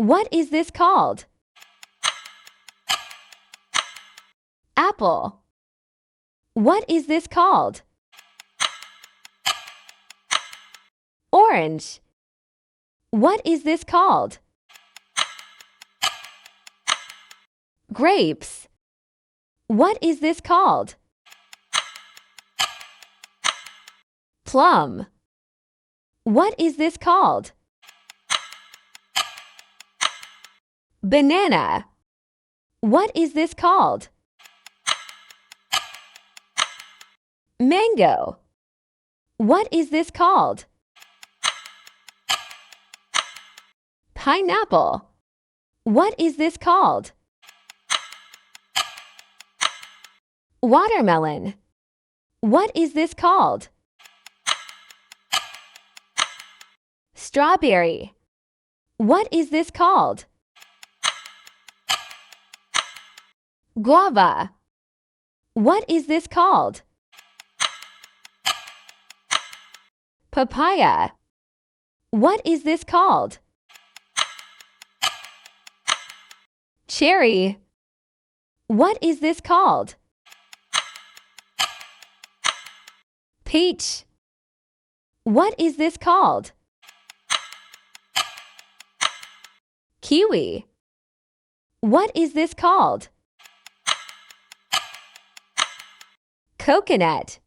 What is this called? Apple. What is this called? Orange. What is this called? Grapes. What is this called? Plum. What is this called? Banana. What is this called? Mango. What is this called? Pineapple. What is this called? Watermelon. What is this called? Strawberry. What is this called? Guava. What is this called? Papaya. What is this called? Cherry. What is this called? Peach. What is this called? Kiwi. What is this called? Coconut.